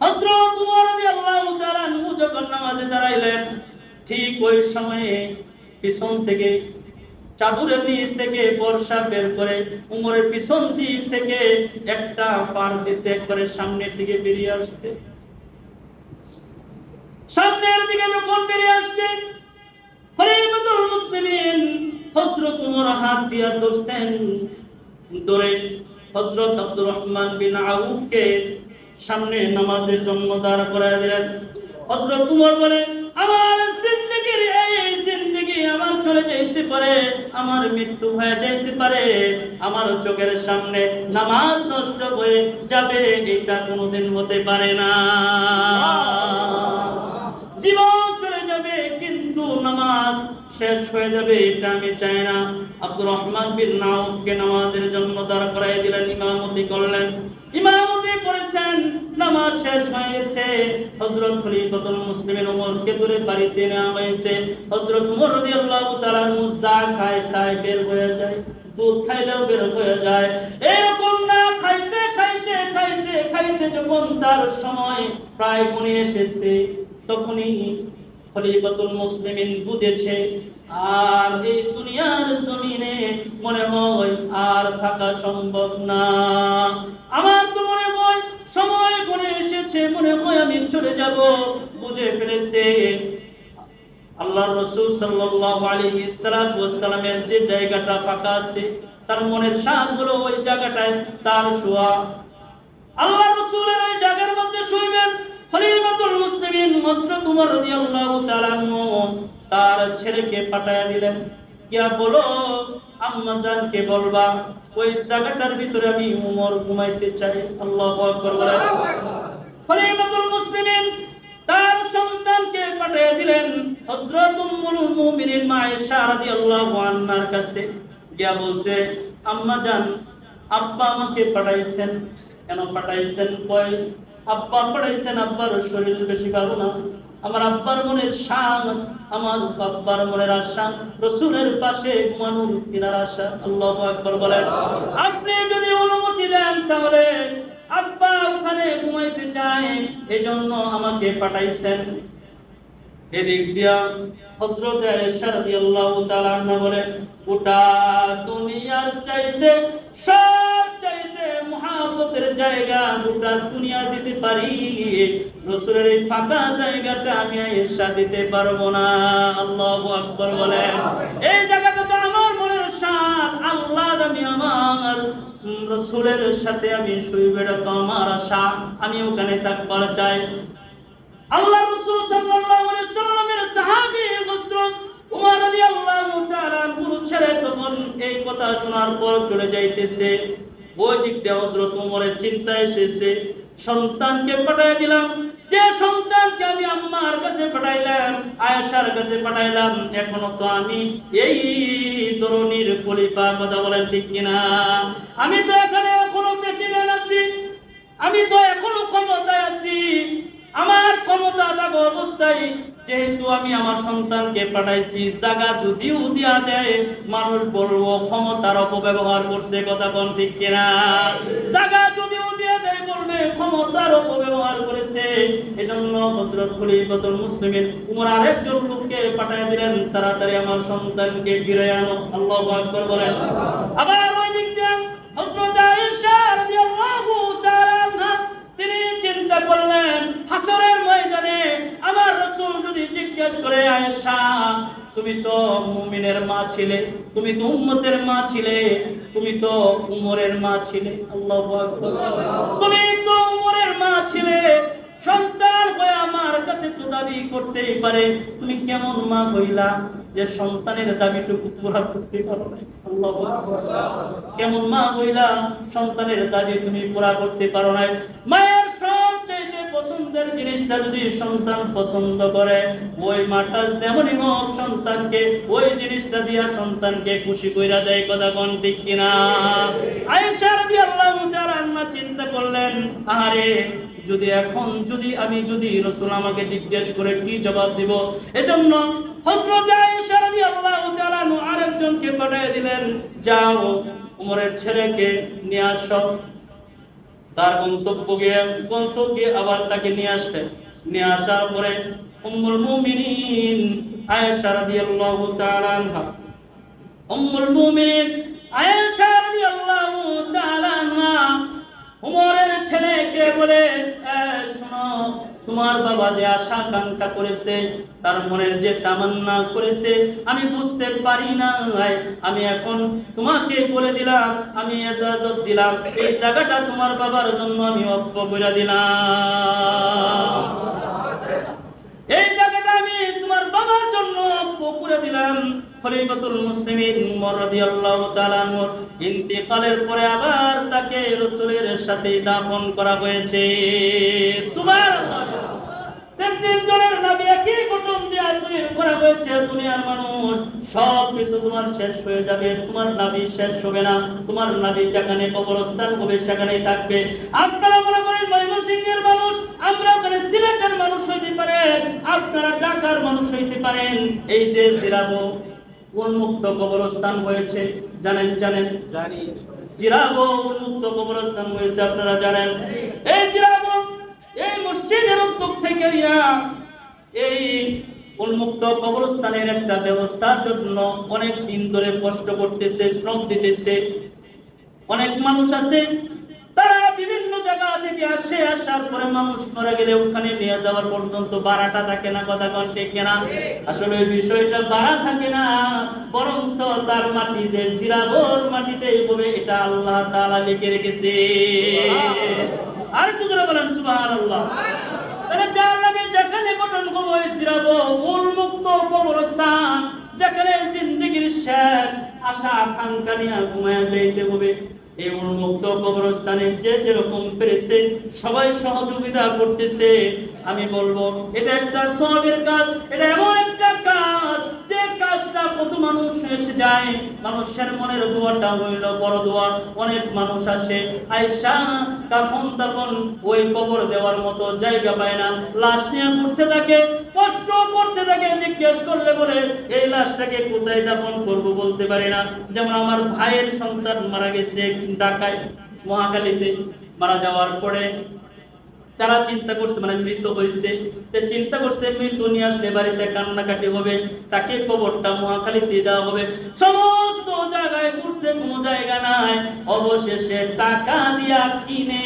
হযরত উমর রাদিয়াল্লাহু তাআলা আনহু যখন নামাজে দাঁড়াইলেন, ঠিক ওই সময়ে পিছন থেকে চাদরের নিচ থেকে বর্ষা বের করে উমরের পিছন দিক থেকে একটা পার দিছে, একবারে সামনের দিকে বেরিয়ে আসছে। সামনের দিকে যখন বেরিয়ে আসছে, খলিফাতুল মুসলিমিন হযরত উমর হাত দিয়া ধরছেন, ধরে হযরত আব্দুর রহমান বিন আউফকে সামনে নামাজের জন্য দাঁড় করায় দিলেন। হযরত উমর বলে, আমার জিন্দেগির এই জিন্দেগি আমার চলে যাইতে পারে, আমার মৃত্যু হয়ে যাইতে পারে, আমার চোখের সামনে নামাজ নষ্ট হয়ে যাবে, এটা কোনোদিন হতে পারে না। জীবন চলে যাবে কিন্তু নামাজ শেষ হয়ে যাবে, এটা আমি চাই না। আব্দুর রহমান বিন আউফকে নামাজের জন্য দাঁড় করায় দিলেন, ইমামতি করলেন। ইমামতি করেছেন, নামাজ শেষ হয়ে গেছে। হযরত খলিফাতুল মুসলিমিন ওমরকে ধরে বাড়িতে নেওয়া হয়েছে। হযরত উমর রাদিয়াল্লাহু তাআলা যা খায় তাই বের হয়ে যায়, দুধ খাইলেও বের হয়ে যায়। এরকম না, খাইতে খাইতে খাইতে খাইতে যখন তার সময় প্রায় ঘনিয়ে এসেছে, তখনই খলিফাতুল মুসলিমিন বুঝেছে আর এই দুনিয়ার জমিনে মনে হয় আর থাকা সম্ভব না। আমার তো মনে হয় সময় ঘনিয়ে এসেছে, মনে হয় আমি চলে যাব। বুঝে ফেলেছে আল্লাহর রাসূল সাল্লাল্লাহু আলাইহি ওয়াসাল্লামের যে জায়গাটা ফাঁকা আছে, তার মনের শান হলো ওই জায়গাটায় তার শোয়া। আল্লাহর রাসূলের ওই জায়গার মধ্যে শুইবেন। খলিফাতুল মুসলিমিন হযরত উমর রাদিয়াল্লাহু তাআলা তার ছেলেকে পাঠায়া দিলেন, গিয়া বলো আম্মাজানকে বলবা ওই জায়গাটার ভিতরে আমি উমর ঘুমাইতে চাই। আল্লাহু আকবার বলেন। খলিফাতুল মুসলিমিন তার সন্তানকে পাঠিয়ে দিলেন হযরত উম্মুল মুমিনিন মা আয়েশা রাদিয়াল্লাহু আনহার কাছে, গিয়া বলছে, আম্মাজান আব্বা আমাকে পাঠাইছেন। কেন পাঠাইছেন? কয় আব্বা পাঠাইছেন, আব্বার শরীর বেশি ভালো না, আমার আব্বার মনের শান, আমার আব্বার মনের আশা রাসূলের পাশে ঘুমানোর তিনার আশা। আল্লাহু আকবার বলেন। আপনি যদি অনুমতি দেন তাহলে আব্বা ওখানে ঘুমাইতে চায়, এজন্য আমাকে পাঠাইছেন। এদিক দিয়া হযরত আয়েশা রাদিয়াল্লাহু তাআলা আনহা বলেন, গোটা দুনিয়ার চাইতে সব চাইতে মুহাব্বতের জায়গা গোটা দুনিয়া দিতে পারি, রাসূলের এই ফাঁকা জায়গাটা আমি আয়েশা দিতে পারবো না। আল্লাহু আকবার বলেন। এই জায়গাটা তো আমার মনের শান, আল্লাহ আমি আমার রাসূলের সাথে আমি শুইব, এটা তো আমার আশা, আমি ওখানে থাকবার চাই। আল্লাহর রাসূল সাল্লাল্লাহু আলাইহি ওয়াসাল্লামের সাহাবী হযরত উমর রাদিয়াল্লাহু তাআলা গুরু ছেড়ে তখন এই কথা শোনার পর চলে যাইতেছে। ওই দিক দিয়ে হযরত উমরের চিন্তা এসেছে, সন্তানকে পাঠিয়ে দিলাম, যে সন্তানকে আমি আম্মার কাছে পাঠাইলাম, আয়েশার কাছে পাঠাইলাম, এখনো তো আমি এই তরুণীর খলিফা। কথা বলেন ঠিক কিনা? আমি তো এখানে এখনো প্রেসিডেন্ট আছি, আমি তো এখনো ক্ষমতায় আছি। আমার ক্ষমতা থাকা অবস্থায় যেহেতু আমি আমার সন্তানকে পাঠাইছি, জায়গা যদিও দিয়া দেয় মানুষ বলবো ক্ষমতার অপব্যবহার করছে। কথা কোন ঠিক কিনা? জায়গা যদিও দিয়া দেয় বলবে ক্ষমতার অপব্যবহার করেছে। এজন্য হযরত খলিফাতুল মুসলিমিন উমর আরেকজন লোককে পাঠিয়ে দিলেন, তাড়াতাড়ি আমার সন্তানকে ফিরে আনো। আল্লাহু আকবার বলেন। আবার ওই দিক দিয়ে হযরত আয়েশা রাদিয়াল্লাহু তাআলা আনহা তিনি চিন্তা করলেন, হাসরের ময়দানে আমার রাসূল যদি জিজ্ঞেস করে, আয়েশা তুমি তো মুমিনের মা ছিলে, তুমি তো উম্মতের মা ছিলে, তুমি তো উমরের মা ছিলে। আল্লাহু আকবার। তুমি তো উমরের মা ছিলে, সন্তান হয়ে আমার কাছে তো দাবি করতেই পারে, তুমি কেমন মা হইলা যে সন্তানের দাবিটুকু পুরা করতে পারো না? আল্লাহু আকবার। কেমন মা হইলা সন্তানের দাবি তুমি পুরা করতে পারো না? মায়ের সবচেয়ে পছন্দের জিনিসটা যদি সন্তান পছন্দ করে, ওই মাটা যেমনই হোক সন্তানকে ওই জিনিসটা দিয়া সন্তানকে খুশি কইরা দেয়। কথা কোন ঠিক কিনা? আয়েশা রাদিয়াল্লাহু তাআলা আনহা চিন্তা করলেন, আরে যদি এখন যদি রাসূল আমাকে জিজ্ঞেস করে কি জবাব দিব? এজন্য হযরত আয়েশা রাদিয়াল্লাহু তাআলা আরেকজনকে পাঠিয়ে দিলেন, যাও উমরের ছেলেকে নিয়ে আসো। তার গন্তব্যে আবার তাকে নিয়ে আসলেন। নিয়ে আসার পরে উম্মুল মুমিনিন আয়েশা রাদিয়াল্লাহু তাআলা আনহা, উম্মুল মুমিনিন আয়েশা রাদিয়াল্লাহু তাআলা আনহা উমরের ছেলেকে বলে, শোনো, তোমার বাবা যে আশা আকাঙ্ক্ষা করেছে, তার মনের যে তামান্না করেছে, আমি বুঝতে পারি না, আমি এখন তোমাকে বলে দিলাম, আমি ইজাজত দিলাম, এই জায়গাটা তোমার বাবার জন্য আমি ওয়াকফ করে দিলাম, এই জায়গাটা আমি তোমার বাবার জন্য ওয়াকফ করে দিলাম। খলিফাতুল মুসলিমিন উমর রাদিয়াল্লাহু তাআলা আনহুর ইন্তিকালের পরে আবার তাকে রাসূলের সাথে দাফন করা হয়েছে। সুবহানাল্লাহ। ৩৩ জনের নবী একই গঠন দিয়ে তৈরি করা হয়েছে। দুনিয়ার মানুষ সব কিছু তোমার শেষ হয়ে যাবে, তোমার নবী শেষ হবে না। তোমার নবী যেখানে কবরস্থান হবে সেখানেই থাকবে। আপনারা মনে করেন ময়মনসিংহের মানুষ, আমরা ওখানে সিলেটের মানুষ হইতে পারেন, আপনারা ঢাকার মানুষ হইতে পারেন। এই যে জিরাবো উন্মুক্ত কবরস্থান হয়েছে, জানেন? জানি। জিরাবো উন্মুক্ত কবরস্থান হয়েছে, আপনারা জানেন? এই জিরাবো এই মসজিদের উদ্যোগ থেকে এই উন্মুক্ত কবরস্থানের একটা ব্যবস্থার জন্য অনেক দিন ধরে কষ্ট করতেছে, শ্রম দিতেছে। অনেক মানুষ আছে, তারা বিভিন্ন জায়গা থেকে আসে, আসার পরে মানুষ মারা গেলে ওখানে নিয়ে যাওয়ার পর্যন্ত ভাড়াটা থাকে না। কথা কোন ঠিক না? আসলে ওই বিষয়টা ভাড়া থাকে না, বরং তার মাটি যে জিরাবোর মাটিতে হবে, এটা আল্লাহ তাআলা লিখে রেখেছে। আর কি জোরে বলেন সুবহানাল্লাহ। তাহলে যার নামে যেখানে গঠন করবো জিরাবো উন্মুক্ত কবরস্থান, যেখানে জিন্দেগির শেষ আশা আকাঙ্ক্ষা নিয়ে ঘুমায়া যাইতে হবে, এই উন্মুক্ত কবরস্থানে যে যেরকম পেরেছে সবাই সহযোগিতা করতেছে। আমি বলবো এটা একটা সওয়াবের কাজ, এটা এমন একটা কাজ যে কাজটা কত মানুষ এসে যায়, মানুষের মনের দোয়াটা হইল বড় দোয়া। অনেক মানুষ আসে, আয়েশা কাফন দাফন ওই কবর দেওয়ার মতো জায়গা পায় না, লাশ নিয়ে ঘুরতে থাকে, কষ্ট করতে থাকে। জিজ্ঞেস করলে বলে এই লাশটাকে কোথায় দাফন করব বলতে পারি না। যেমন আমার ভাইয়ের সন্তান মারা গেছে ঢাকায় মহাখালীতে, মারা যাওয়ার পরে তারা চিন্তা করছে, মানে মৃত হয়েছে, চিন্তা করছে মৃত নিয়ে আসলে বাড়িতে কান্নাকাটি হবে, তাকে কবরটা মহাখালীতে দেওয়া হবে। সমস্ত জায়গায় ঘুরছে, কোনো জায়গা নাই। অবশেষে টাকা দিয়া কিনে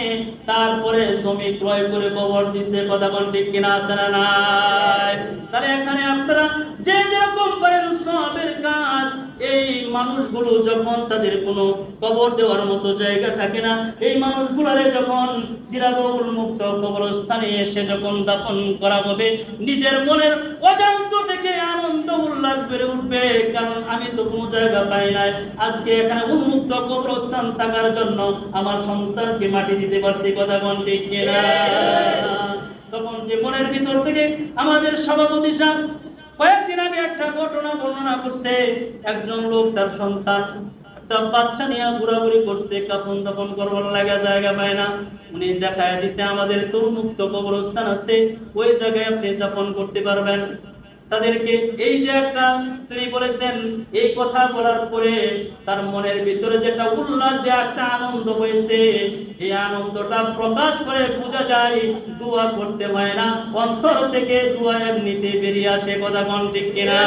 তারপরে জমি ক্রয় করে কবর দিছে। কথা কোন ঠিক কিনা? আছে না নাই? তাহলে এখানে আপনারা যে যেরকম পারেন সওয়াবের কাজ, এই মানুষগুলো যখন তাদের কোনো কবর দেওয়ার মতো জায়গা থাকে না, এই মানুষগুলোরে যখন জিরাবুল মুক্ত কবরস্থানে এসে যখন দাফন করা হবে, নিজের মনের অজান্ত থেকে আনন্দ উল্লাস বেড়ে উঠবে। কারণ আমি তো কোনো জায়গা পাই নাই, আজকে এখানে উন্মুক্ত কবরস্থান থাকার জন্য আমার সন্তানকে মাটি দিতে পারছি। কথা কোন ঠিক কিনা? তখন যে মনের ভিতর থেকে আমাদের সভাপতি সাহেব কয়েকদিন আগে একটা ঘটনা বর্ণনা করছে। একজন লোক তার সন্তান একটা বাচ্চা নিয়ে ঘোরাঘুরি করছে, কাফন দাফন করবার লাগা জায়গা পায় না। উনি দেখায় দিছে আমাদের তো মুক্ত কবরস্থান আছে, ওই জায়গায় আপনি দাফন করতে পারবেন তাদেরকে। এই যে একটা তিনি বলেছেন, এই কথা বলার পরে তার মনের ভিতরে যেটা উল্লাস, যে একটা আনন্দ হয়েছে, এই আনন্দটা প্রকাশ করে বোঝা যায়। দোয়া করতে হয় না, অন্তর থেকে দোয়া এমনিতে বেরিয়ে আসে। কথা কোন ঠিক কিনা?